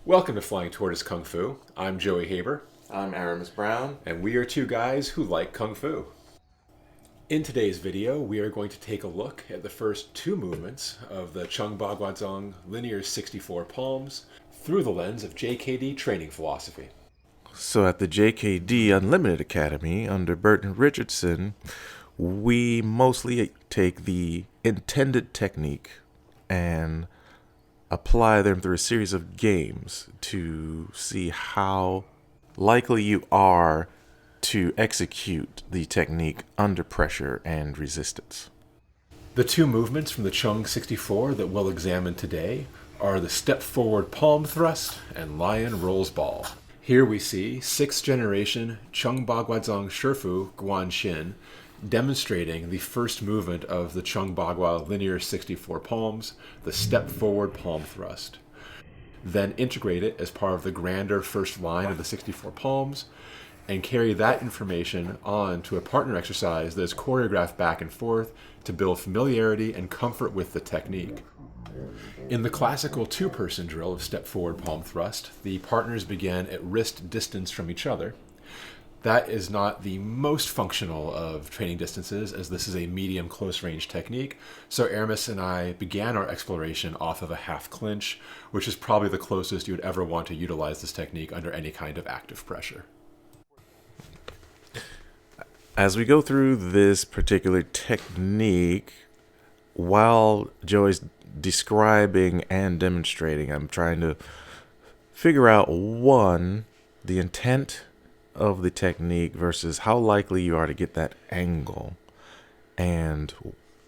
Welcome to Flying Tortoise Kung Fu. I'm Joey Haber. I'm Aramis Brown. And we are two guys who like Kung Fu. In today's video, we are going to take a look at the first two movements of the Cheng Baguazhang linear 64 palms through the lens of JKD training philosophy. So at the JKD Unlimited Academy under Burton Richardson, we mostly take the intended technique and apply them through a series of games to see how likely you are to execute the technique under pressure and resistance. The two movements from the Cheng 64 that we'll examine today are the step forward palm thrust and lion rolls ball. Here we see 6th generation Cheng Baguazhang Shifu Guan demonstrating the first movement of the Cheng Bagua linear 64 palms, the step forward palm thrust. Then integrate it as part of the grander first line of the 64 palms and carry that information on to a partner exercise that is choreographed back and forth to build familiarity and comfort with the technique. In the classical two-person drill of step forward palm thrust, the partners begin at wrist distance from each other. That is not the most functional of training distances, as this is a medium close range technique. So Aramis and I began our exploration off of a half clinch, which is probably the closest you would ever want to utilize this technique under any kind of active pressure. As we go through this particular technique, while Joey's describing and demonstrating, I'm trying to figure out, one, the intent of the technique versus how likely you are to get that angle and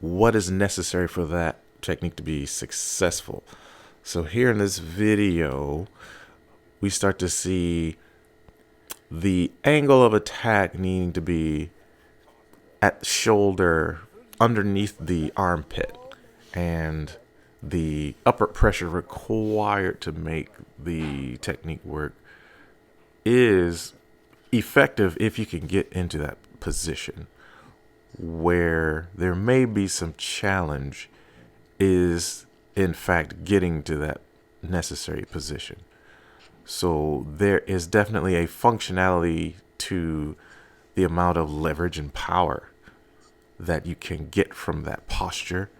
what is necessary for that technique to be successful. So here in this video, we start to see the angle of attack needing to be at the shoulder underneath the armpit, and the upper pressure required to make the technique work is effective if you can get into that position. Where there may be some challenge is, in fact, getting to that necessary position. So there is definitely a functionality to the amount of leverage and power that you can get from that posture.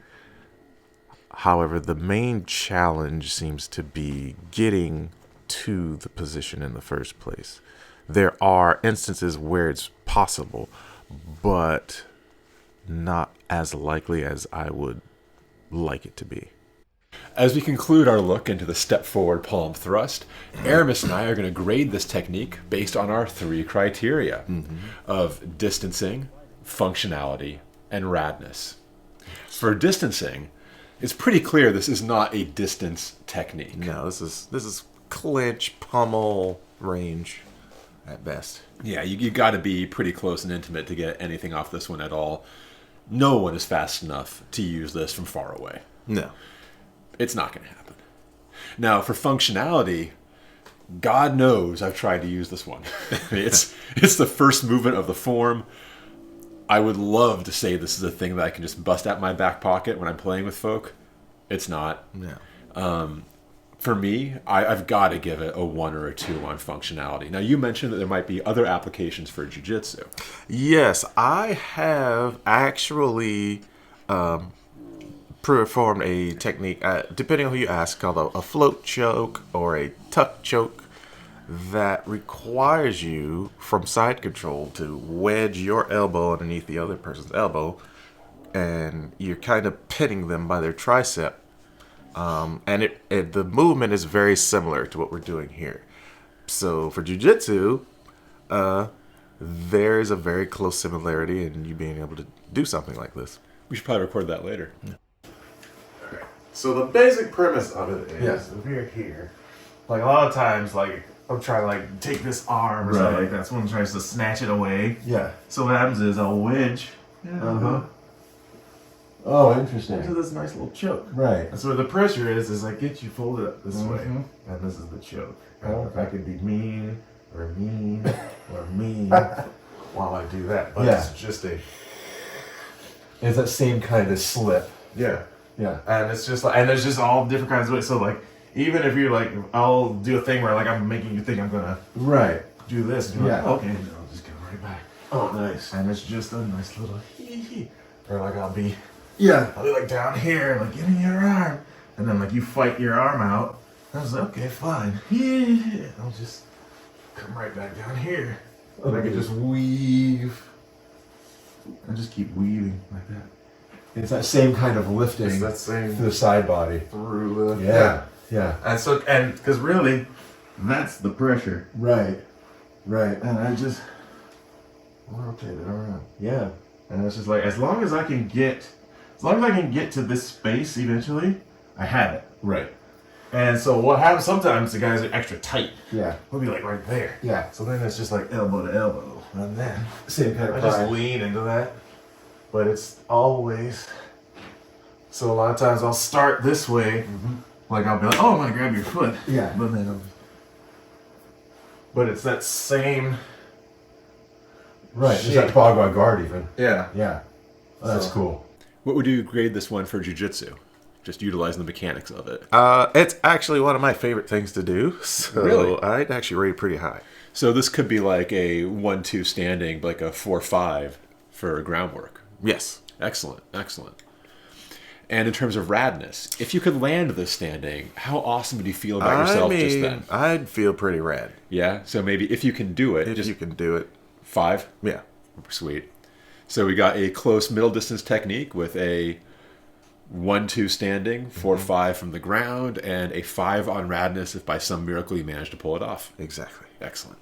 However, the main challenge seems to be getting to the position in the first place. There are instances where it's possible, but not as likely as I would like it to be. As we conclude our look into the step forward palm thrust, Aramis and I are going to grade this technique based on our three criteria of distancing, functionality, and radness. For distancing, it's pretty clear this is not a distance technique. No, this is clinch, pummel range at best. Yeah, you got to be pretty close and intimate to get anything off this one at all. No one is fast enough to use this from far away. No. It's not going to happen. Now, for functionality, God knows I've tried to use this one. It's the first movement of the form. I would love to say this is a thing that I can just bust out my back pocket when I'm playing with folk. It's not. No. For me, I've got to give it a 1 or a 2 on functionality. Now, you mentioned that there might be other applications for jiu-jitsu. Yes, I have actually performed a technique, depending on who you ask, called a float choke or a tuck choke that requires you, from side control, to wedge your elbow underneath the other person's elbow, and you're kind of pinning them by their tricep. And the movement is very similar to what we're doing here. So for jiu-jitsu, there is a very close similarity in you being able to do something like this. We should probably record that later. Yeah. Okay. So the basic premise of it is, if you're here, like a lot of times, like I'm trying to like take this arm or something like that. Someone tries to snatch it away. Yeah. So what happens is I'll wedge. Oh, interesting. Into this nice little choke. Right. And so where the pressure is I get you folded up this way, and this is the choke. If I could be mean or mean while I do that, but it's just a. It's that same kind of slip. Yeah. Yeah. And it's just like, and there's just all different kinds of ways. So like, even if you're like, I'll do a thing where like I'm making you think I'm gonna do this. And you're like, okay, and I'll just go right back. Oh, nice. And it's just a nice little hee. Or like I'll be Yeah. like down here, like get in your arm, and then like you fight your arm out. I was like, okay, fine. Yeah. I'll just come right back down here. And I can just weave. And just keep weaving like that. It's that same kind of lifting It's that same through the side body. through the Yeah. and because really, that's the pressure. Right. And I just rotate it around. Yeah. And it's just like as long as I can get to this space eventually, I have it. Right. And so what happens sometimes the guys are extra tight. Yeah. We'll be like right there. Yeah. So then it's just like elbow to elbow. And then Same kind of I pride. just lean into that. But it's always so a lot of times I'll start this way. Like I'll be like, oh, I'm gonna grab your foot. Yeah. But it's that same Right. There's that Bagua guard even. Yeah. Yeah. Oh, that's cool. What would you grade this one for jiu-jitsu? Just utilizing the mechanics of it. It's actually one of my favorite things to do. So Really? I'd actually rate it pretty high. So this could be like a 1-2 standing, like a 4-5 for groundwork. Yes. Excellent. And in terms of radness, if you could land this standing, how awesome would you feel about yourself just then? I'd feel pretty rad. Yeah? So maybe if you can do it, If just you can do it. 5? Yeah. Sweet. So we got a close middle distance technique with a 1-2 standing, 4-5 from the ground, and a 5 on radness if by some miracle you manage to pull it off. Exactly. Excellent.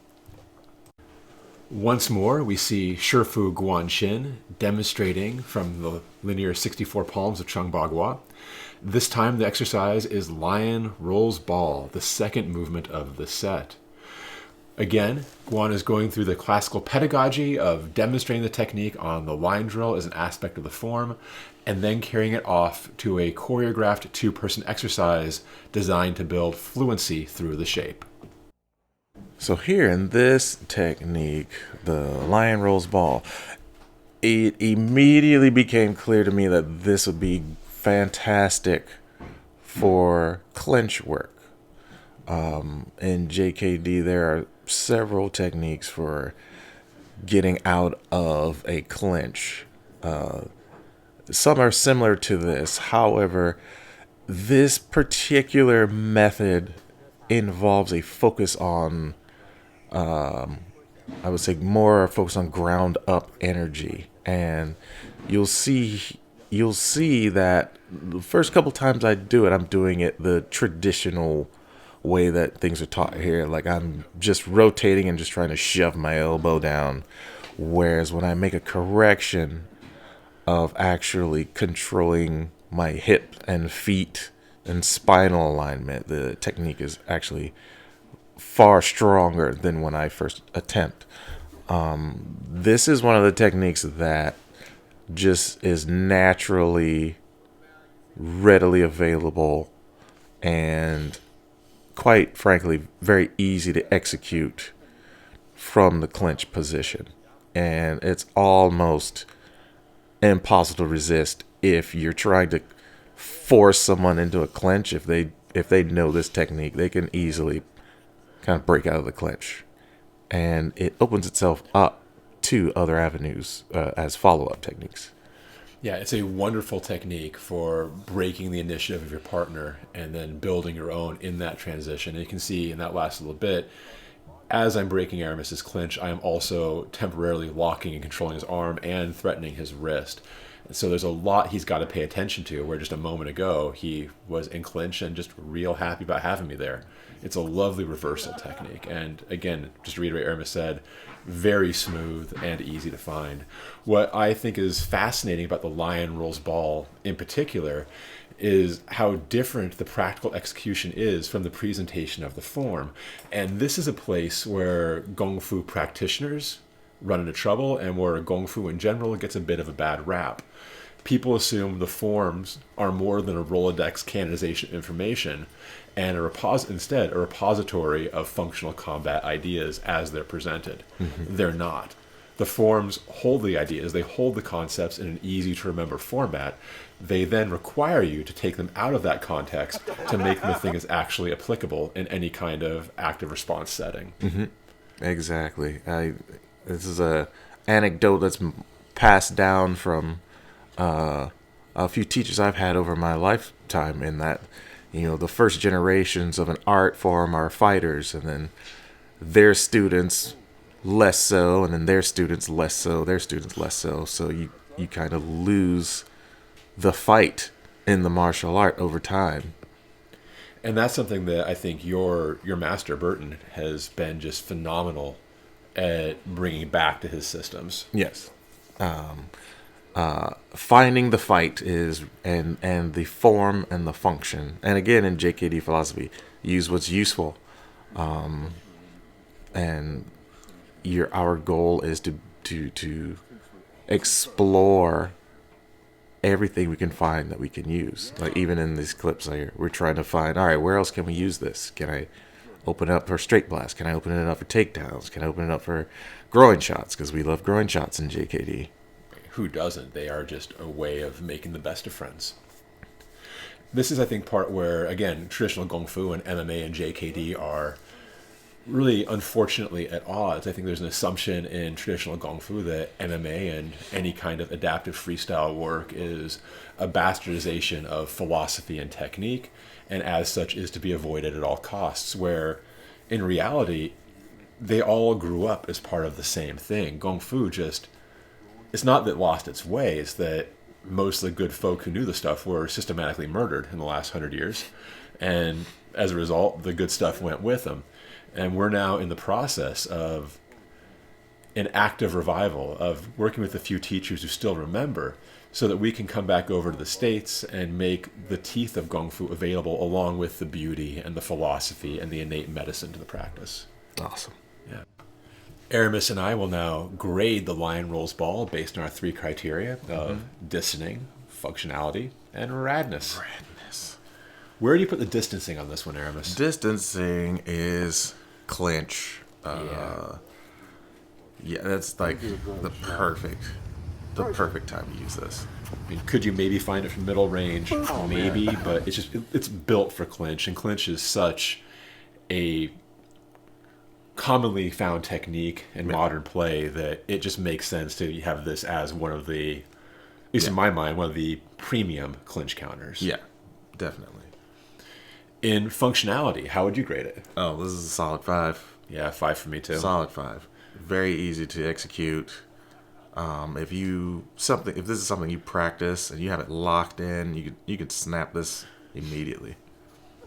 Once more, we see Shifu Guan demonstrating from the linear 64 palms of Cheng Bagua. This time the exercise is lion rolls ball, the second movement of the set. Again, Guan is going through the classical pedagogy of demonstrating the technique on the line drill as an aspect of the form, and then carrying it off to a choreographed two-person exercise designed to build fluency through the shape. So here in this technique, the lion rolls ball, it immediately became clear to me that this would be fantastic for clinch work. In JKD, there are several techniques for getting out of a clinch. Some are similar to this. However, this particular method involves a focus on I would say more focus on ground up energy, and you'll see that the first couple times I do it, I'm doing it the traditional way that things are taught here. Like I'm just rotating and just trying to shove my elbow down, whereas when I make a correction of actually controlling my hip and feet and spinal alignment, the technique is actually far stronger than when I first attempt. This is one of the techniques that just is naturally readily available and quite frankly very easy to execute from the clinch position, and it's almost impossible to resist if you're trying to force someone into a clinch. If they know this technique, they can easily kind of break out of the clinch, and it opens itself up to other avenues as follow-up techniques. Yeah, it's a wonderful technique for breaking the initiative of your partner and then building your own in that transition. And you can see in that last little bit, as I'm breaking Aramis's clinch, I am also temporarily locking and controlling his arm and threatening his wrist. And so there's a lot he's got to pay attention to, where just a moment ago he was in clinch and just real happy about having me there. It's a lovely reversal technique. And again, just to reiterate what Aramis said, very smooth and easy to find. What I think is fascinating about the lion rolls ball in particular is how different the practical execution is from the presentation of the form. And this is a place where Gong Fu practitioners run into trouble, and where Gong Fu in general gets a bit of a bad rap. People assume the forms are more than a Rolodex canonization information, and instead a repository of functional combat ideas as they're presented. Mm-hmm. They're not. the forms hold the ideas, they hold the concepts in an easy to remember format. They then require you to take them out of that context to make them a thing is actually applicable in any kind of active response setting. Exactly. This is a anecdote that's passed down from a few teachers I've had over my lifetime, in that, the first generations of an art form are fighters, and then their students less so, and then their students less so, their students less so. So you kind of lose the fight in the martial art over time. And that's something that I think your master, Burton, has been just phenomenal at bringing back to his systems. Yes. Finding the fight is, and the form and the function. And again, in JKD philosophy, use what's useful. And our goal is to explore everything we can find that we can use. Like even in these clips here, we're trying to find, all right, where else can we use this? Can I open it up for straight blast? Can I open it up for takedowns? Can I open it up for groin shots? Because we love groin shots in JKD. Who doesn't? They are just a way of making the best of friends. This is, I think, part where, again, traditional Kung Fu and MMA and JKD are really, unfortunately, at odds. I think there's an assumption in traditional Kung Fu that MMA and any kind of adaptive freestyle work is a bastardization of philosophy and technique, and as such is to be avoided at all costs, where in reality, they all grew up as part of the same thing. Kung Fu just, it's not that it lost its way, it's that most of the good folk who knew the stuff were systematically murdered in the last 100 years. And as a result, the good stuff went with them. And we're now in the process of an active revival, of working with a few teachers who still remember, so that we can come back over to the States and make the teeth of Kung Fu available, along with the beauty and the philosophy and the innate medicine to the practice. Awesome. Yeah. Aramis and I will now grade the lion rolls ball based on our 3 criteria of distancing, functionality, and radness. Where do you put the distancing on this one, Aramis? Distancing is clinch. Yeah, that's like the perfect time to use this. I mean, could you maybe find it from middle range? Maybe, but it's built for clinch, and clinch is such a commonly found technique in modern play that it just makes sense to have this as one of the, at least in my mind, one of the premium clinch counters. Yeah, definitely. In functionality, how would you grade it? Oh, this is a solid 5. Yeah, 5 for me too. Solid 5. Very easy to execute. If this is something you practice and you have it locked in, you could snap this immediately.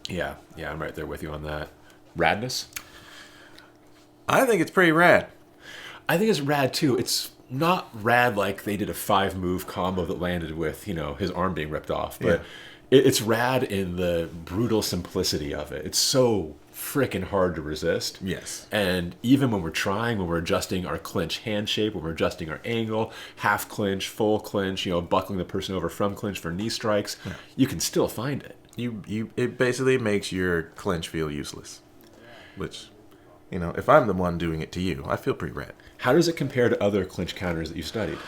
Yeah, I'm right there with you on that. Radness? I think it's pretty rad. I think it's rad too. It's not rad like they did a 5-move combo that landed with, his arm being ripped off, but it's rad in the brutal simplicity of it. It's so freaking hard to resist. Yes. And even when we're adjusting our clinch hand shape, when we're adjusting our angle, half clinch, full clinch, buckling the person over from clinch for knee strikes, you can still find it. It basically makes your clinch feel useless. Which, if I'm the one doing it to you, I feel pretty rad. How does it compare to other clinch counters that you've studied?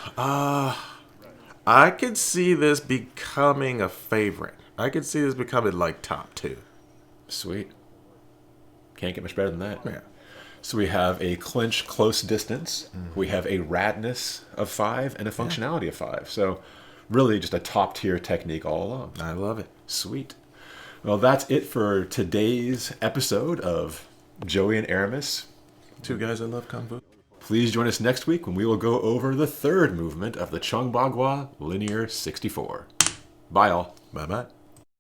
I could see this becoming a favorite. I could see this becoming like top 2. Sweet. Can't get much better than that. Yeah. So we have a clinch close distance. We have a radness of 5 and a functionality of 5. So really just a top tier technique all along. I love it. Sweet. Well, that's it for today's episode of Joey and Aramis. 2 guys that love Kung Fu. Please join us next week when we will go over the 3rd movement of the Cheng Bagua Linear 64. Bye all. Bye-bye.